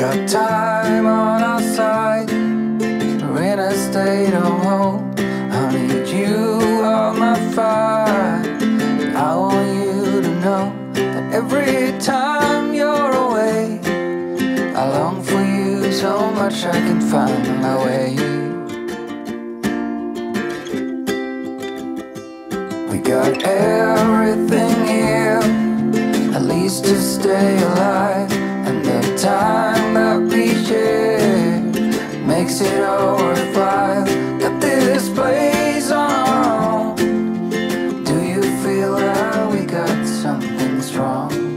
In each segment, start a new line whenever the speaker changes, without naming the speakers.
got time on our side. We're in a state of hope. I need you on my fire. I want you to know that every time you're away, I long for you so much I can find my way. We got everything here, at least to stay alive. And the time that we share makes it all worthwhile. Got this place on our own. Do you feel that we got something strong?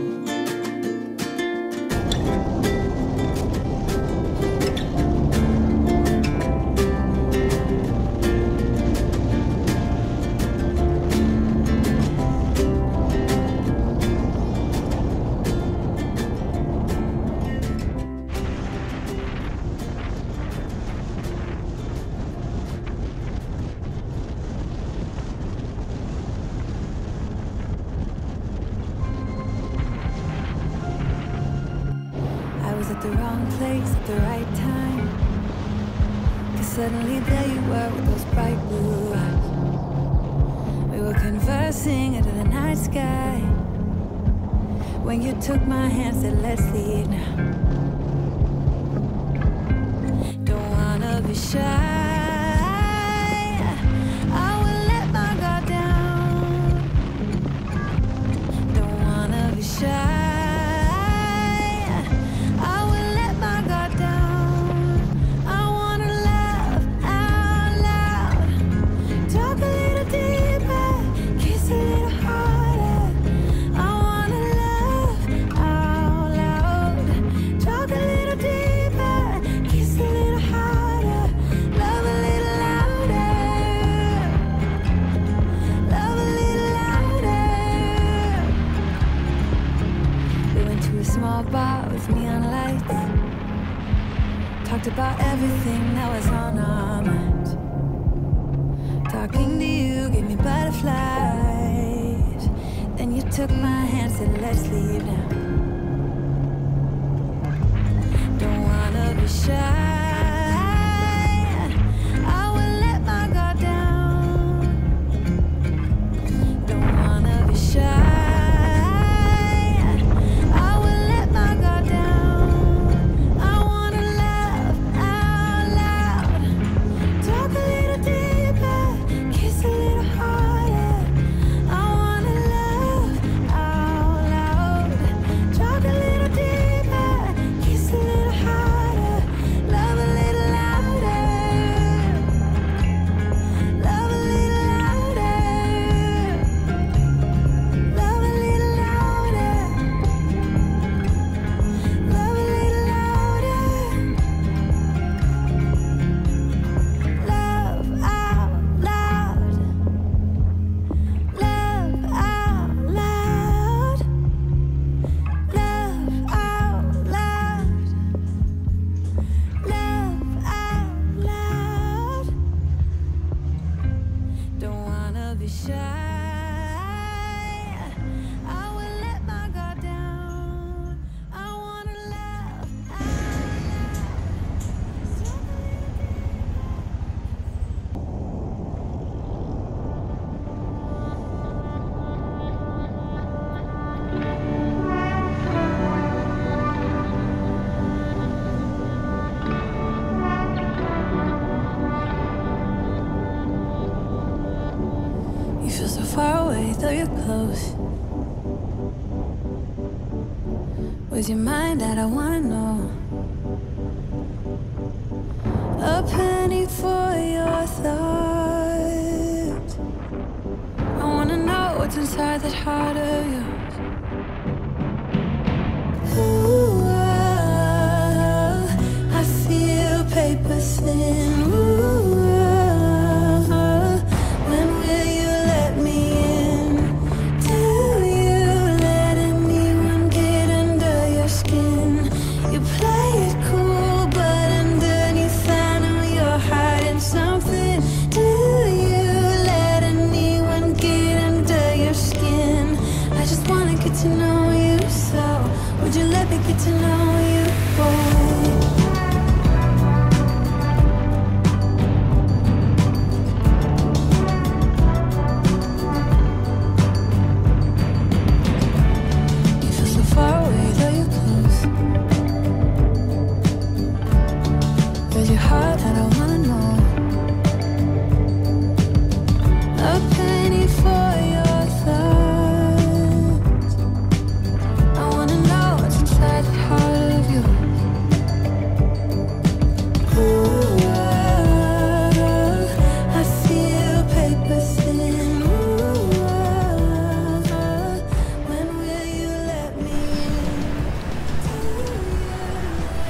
At the wrong place at the right time, 'cause suddenly there you were with those bright blue eyes. We were conversing under the night sky when you took my hand, said let's leave now. Don't wanna be shy, I will let my guard down. Don't wanna be shy, bar with neon lights, talked about everything that was on our minds. Talking to you gave me butterflies. Then you took my hand, said let's leave now. Don't wanna be shy, I will let my guard down. Don't wanna be shy, be shy, I will let my guard down. I wanna love so far away, though you're close. Where's your mind at? I wanna know. A penny for your thoughts. I wanna know what's inside that heart of yours. Ooh, I feel paper thin. Ooh, to know you, so would you let me get to know you, boy?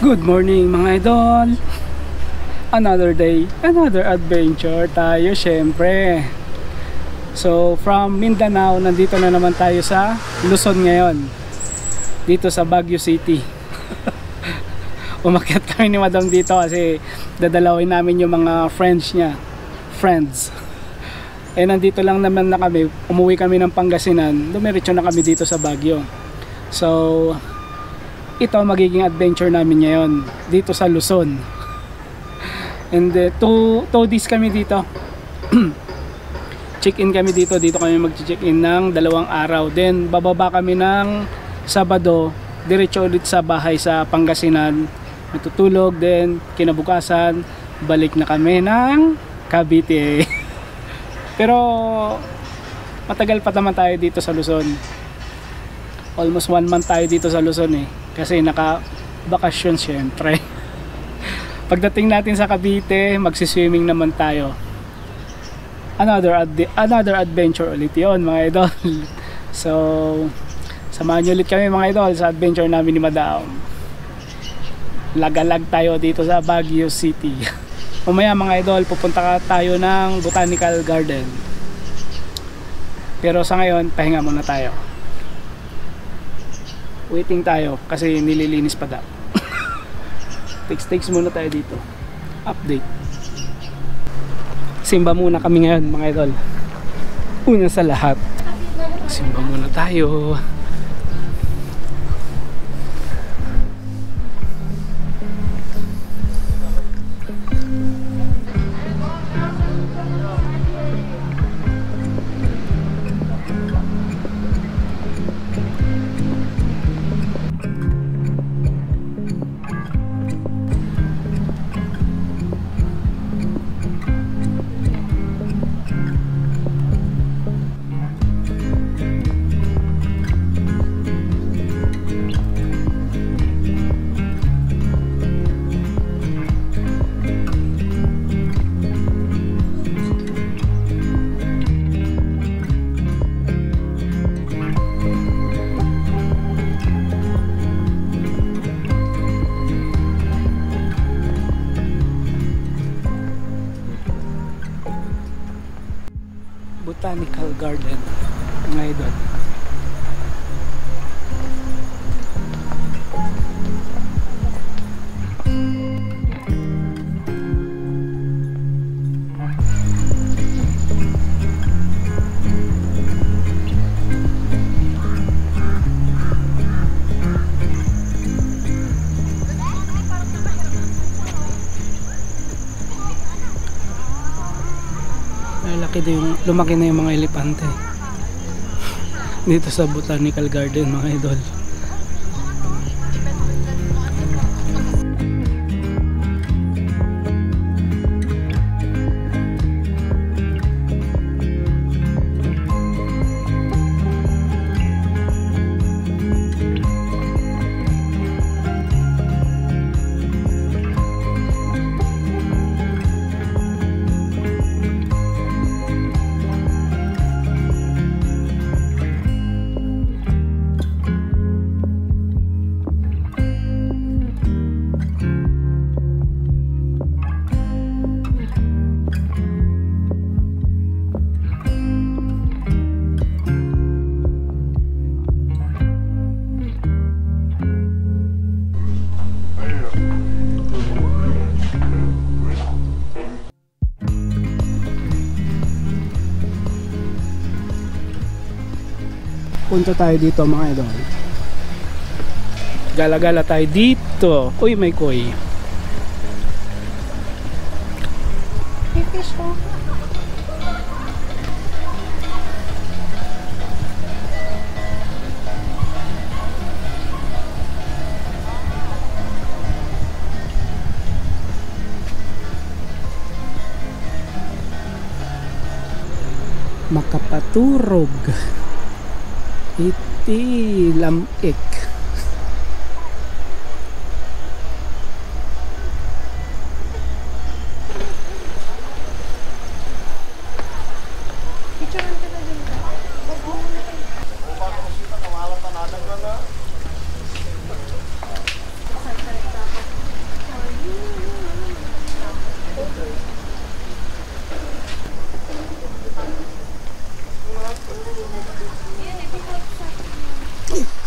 Good morning mga idol. Another day, another adventure tayo syempre. So from Mindanao, nandito na naman tayo sa Luzon ngayon. Dito sa Baguio City. Umakyat kami ni Madam dito kasi dadalawin namin yung mga friends niya. Eh nandito lang naman na kami, umuwi kami ng Pangasinan, dumiretso na kami dito sa Baguio. So ito magiging adventure namin ngayon dito sa Luzon. And 2 days kami dito. Check-in kami dito kami mag-check-in ng 2 araw. Then bababa kami ng Sabado, diretso ulit sa bahay sa Pangasinan, matutulog. Then kinabukasan balik na kami ng Cavite. Pero matagal pa naman tayo dito sa Luzon. Almost 1 month tayo dito sa Luzon eh. Kasi naka-bakasyon syempre. Pagdating natin sa Cavite, magsiswimming naman tayo. Another adventure ulit yun mga idol. So samahan nyo ulit kami mga idol sa adventure namin ni Madam. Lagalag tayo dito sa Baguio City. Mamaya mga idol, pupunta tayo ng Botanical Garden. Pero sa ngayon, pahinga muna tayo. Waiting tayo kasi nililinis pa daw. Takes muna tayo dito. Update. Simba muna kami ngayon mga idol. Una sa lahat, simba muna tayo. Botanical Garden mga idol. Lumaki na yung mga elepante dito sa Botanical Garden mga idol. Punta tayo dito mga idol. Gala-gala tayo dito. Uy, may koi.
May fish ko.
Makapaturog. Iti lamik.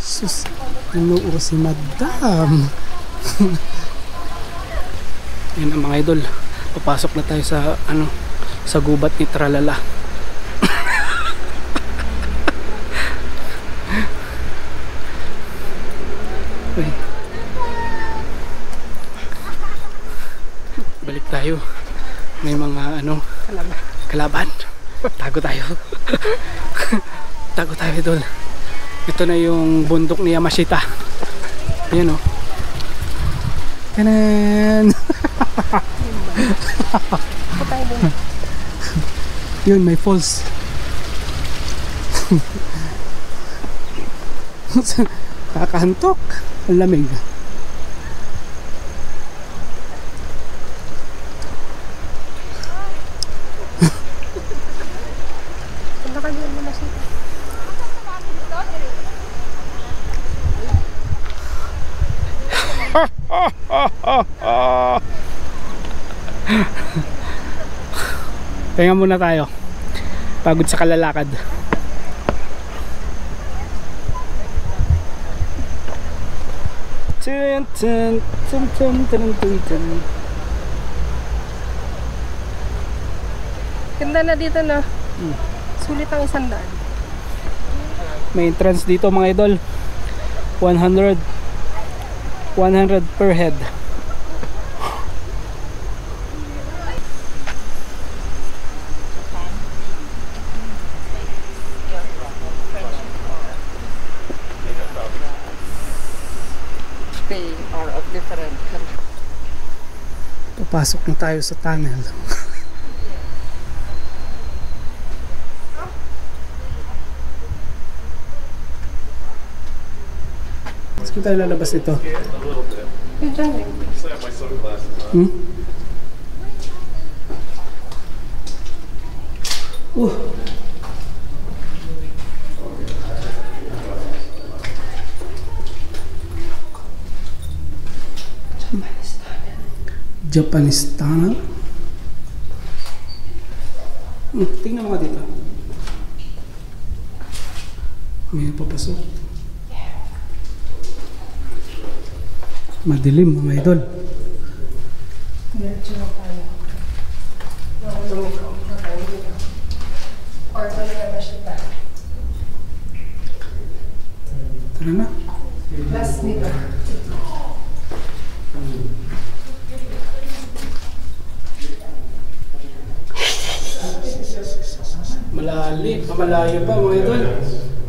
Sus, ano o si Madam? Yan ang mga idol. Papasok na tayo sa sa gubat ni Tralala. Uy. Balik tayo. May mga kalaban. Tago tayo. Tago tayo idol. Ito na yung bundok ni Yamashita. Ayan o. Kanan. Yun, may falls. Kakahantok. Ang lamig. Pahinga muna tayo. Pagod sa kalalakad.
Ganda na dito na. Sulit ang 100.
May entrance dito mga idol. 100 per head.
They are of different countries.
Papasok na tayo sa tunnel. Saan tayo lalabas ito? Japanese tunnel. Tingnan mo nga dito. May papasok. Madilim mga idol. Tara na. Malayo pa mga idol.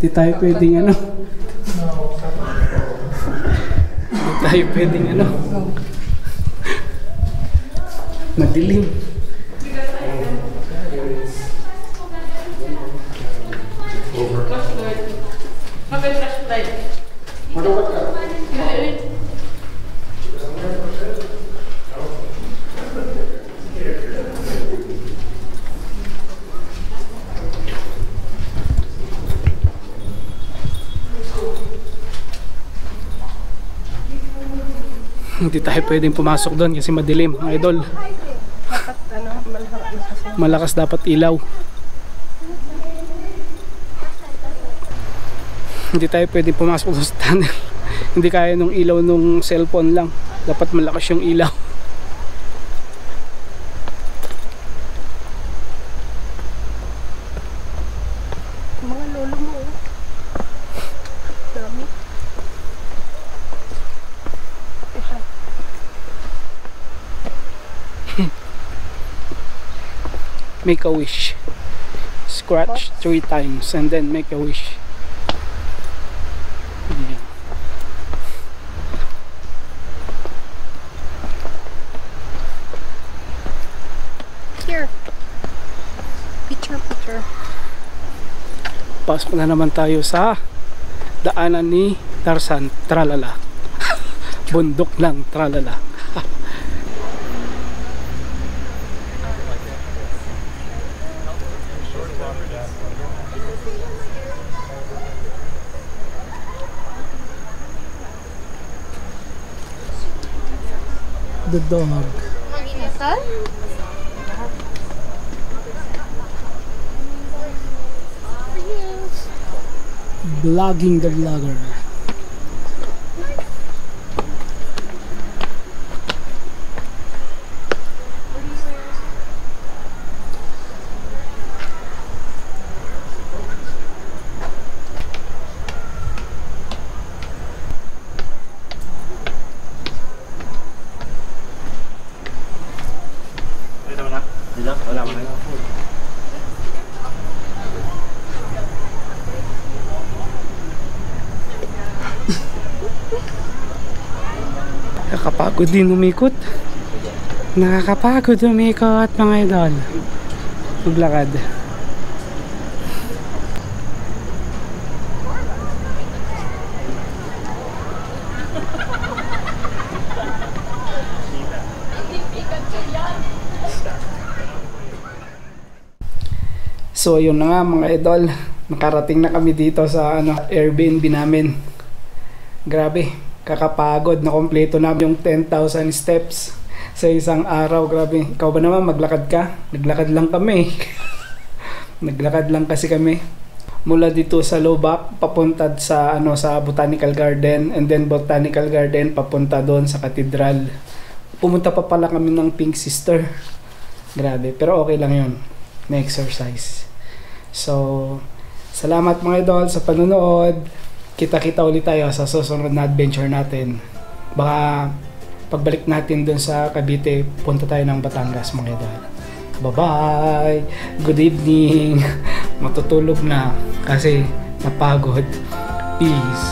Hindi tayo pwedeng Hindi tayo pwedeng madilim. Hindi tayo pwedeng pumasok doon kasi madilim mga idol.
Dapat
Malakas dapat ilaw. Hindi tayo pwedeng pumasok doon sa tunnel. Hindi kaya nung ilaw nung cellphone lang. Dapat malakas yung ilaw.
mga lolo mo. Dami.
Make a wish. Scratch 3 times and then make a wish. Yeah.
Here. Picture.
Pasok na naman tayo sa daanan ni Tarzan. Tralala. Bundok ng Tralala. The dog.
Mag-inasal?
Vlogging the vlogger. Nakakapagod din umikot. Nakakapagod umikot mga idol. Maglakad. So yun na nga mga idol, nakarating na kami dito sa Airbnb namin. Grabe, kakapagod, na kompleto namin yung 10,000 steps sa isang araw. Grabe, ikaw ba naman maglakad ka? Naglakad lang kami. Naglakad lang kasi kami mula dito sa Lobak papunta sa sa Botanical Garden, and then Botanical Garden papunta doon sa Cathedral. Pumunta pa pala kami ng Pink Sister. Grabe, pero okay lang yun, na exercise. So, salamat mga idol sa panonood. Kita-kita ulit tayo sa susunod na adventure natin. Baka pagbalik natin dun sa Cavite, punta tayo ng Batangas mga idol. Bye-bye! Good evening! Matutulog na kasi napagod. Peace!